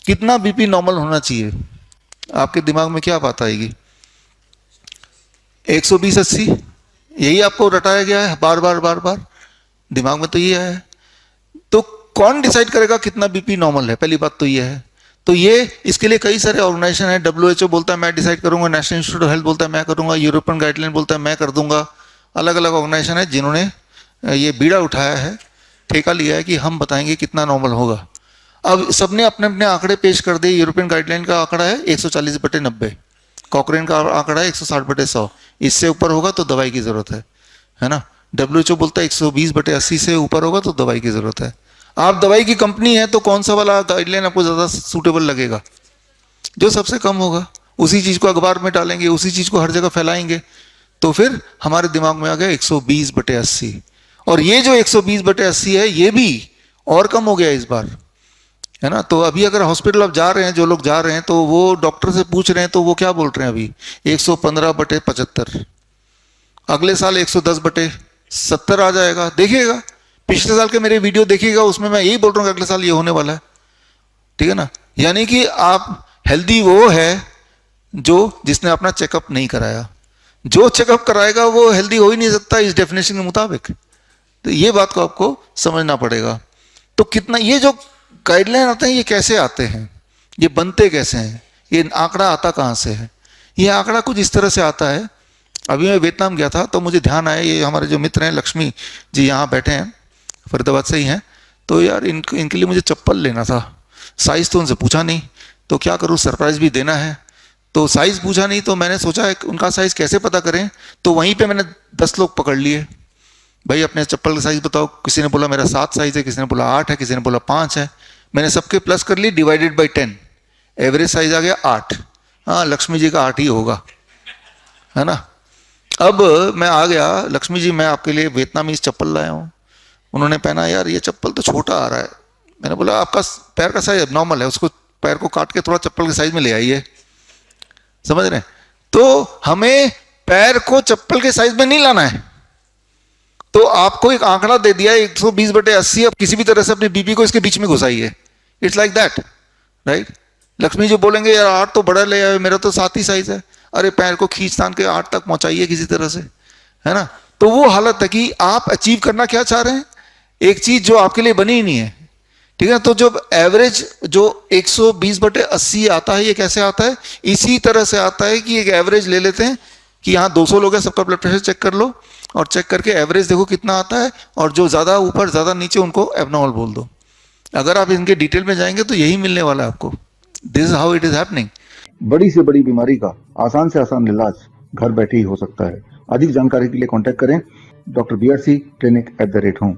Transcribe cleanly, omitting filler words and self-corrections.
कितना BP normal होना चाहिए? आपके दिमाग में क्या बात आएगी? 120/80, यही आपको रटाया गया है बार बार बार बार, दिमाग में तो ये है। तो कौन डिसाइड करेगा कितना बीपी नॉर्मल है? पहली बात तो ये है। तो ये इसके लिए कई सारे ऑर्गेनाइजेशन है। WHO बोलता है मैं डिसाइड करूंगा, नेशनल इंस्टीट्यूट ऑफ हेल्थ बोलता है मैं करूंगा, यूरोपियन गाइडलाइन बोलता है मैं कर दूंगा। अलग अलग ऑर्गेनाइजेशन है जिन्होंने ये बीड़ा उठाया है, ठेका लिया है कि हम बताएंगे कितना नॉर्मल होगा। अब सबने अपने अपने आंकड़े पेश कर दिए। यूरोपियन गाइडलाइन का आंकड़ा है 140/90, कॉकरेन का आंकड़ा है 160/100। इससे ऊपर होगा तो दवाई की जरूरत है ना। WHO बोलता है 120/80 से ऊपर होगा तो दवाई की जरूरत है। आप दवाई की कंपनी है तो कौन सा वाला गाइडलाइन आपको ज़्यादा सूटेबल लगेगा? जो सबसे कम होगा, उसी चीज़ को अखबार में डालेंगे, उसी चीज़ को हर जगह फैलाएंगे। तो फिर हमारे दिमाग में आ गया 120/80। और ये जो 120/80 है ये भी और कम हो गया इस बार, है ना। तो अभी अगर हॉस्पिटल आप जा रहे हैं, जो लोग जा रहे हैं तो वो डॉक्टर से पूछ रहे हैं तो वो क्या बोल रहे हैं अभी? 115/75। अगले साल 110/70 आ जाएगा। देखिएगा पिछले साल के मेरे वीडियो देखिएगा, उसमें मैं यही बोल रहा हूँ कि अगले साल ये होने वाला है, ठीक है ना। यानी कि आप हेल्दी वो है जो जिसने अपना चेकअप नहीं कराया। जो चेकअप कराएगा वो हेल्दी हो ही नहीं सकता इस डेफिनेशन के मुताबिक। तो ये बात को आपको समझना पड़ेगा। तो कितना ये जो गाइडलाइन आते हैं ये कैसे आते हैं, ये बनते कैसे हैं, ये आंकड़ा आता कहाँ से है? ये आंकड़ा कुछ इस तरह से आता है। अभी मैं वियतनाम गया था तो मुझे ध्यान आया, ये हमारे जो मित्र हैं लक्ष्मी जी यहाँ बैठे हैं, फरीदाबाद से ही हैं। तो यार इनके लिए मुझे चप्पल लेना था। साइज़ तो उनसे पूछा नहीं, तो क्या करूँ, सरप्राइज़ भी देना है। तो साइज़ पूछा नहीं तो मैंने सोचा उनका साइज़ कैसे पता करें। तो वहीं पे मैंने 10 लोग पकड़ लिए, भाई अपने चप्पल का साइज़ बताओ। किसी ने बोला मेरा 7 साइज़ है, किसी ने बोला 8 है, किसी ने बोला 5 है। मैंने सबके प्लस कर लिए, डिवाइडेड बाई 10, एवरेज साइज़ आ गया 8। हाँ, लक्ष्मी जी का 8 ही होगा, है ना। अब मैं आ गया, लक्ष्मी जी मैं आपके लिए वियतनामीज चप्पल लाया हूँ। उन्होंने पहना, यार ये चप्पल तो छोटा आ रहा है। मैंने बोला आपका पैर का साइज नॉर्मल है, उसको पैर को काट के थोड़ा चप्पल के साइज में ले आइए। समझ रहे हैं? तो हमें पैर को चप्पल के साइज में नहीं लाना है। तो आपको एक आंकड़ा दे दिया 120/80, अब किसी भी तरह से अपने बीपी को इसके बीच में घुसाइए। It's like that, right. Lakshmi ji बोलेंगे यार 8 तो बड़ा ले आए, मेरा तो 7 ही साइज है। अरे पैर को खींच तान के 8 तक पहुंचाइए किसी तरह से, है ना। तो वो हालत है कि आप अचीव करना क्या चाह रहे हैं, एक चीज जो आपके लिए बनी ही नहीं है, ठीक है। तो जब एवरेज जो 120/80 आता है, ये कैसे आता है? इसी तरह से आता है कि एक एवरेज ले लेते हैं कि यहाँ 200 लोग हैं, सबका ब्लड प्रेशर चेक कर लो और चेक करके एवरेज देखो कितना आता है, और जो ज़्यादा ऊपर ज़्यादा नीचे उनको एबनॉर्मल बोल दो। अगर आप इनके डिटेल में जाएंगे तो यही मिलने वाला है आपको। This is how it is happening. बड़ी से बड़ी बीमारी का आसान से आसान इलाज घर बैठे ही हो सकता है। अधिक जानकारी के लिए कांटेक्ट करें drBRC clinic@home।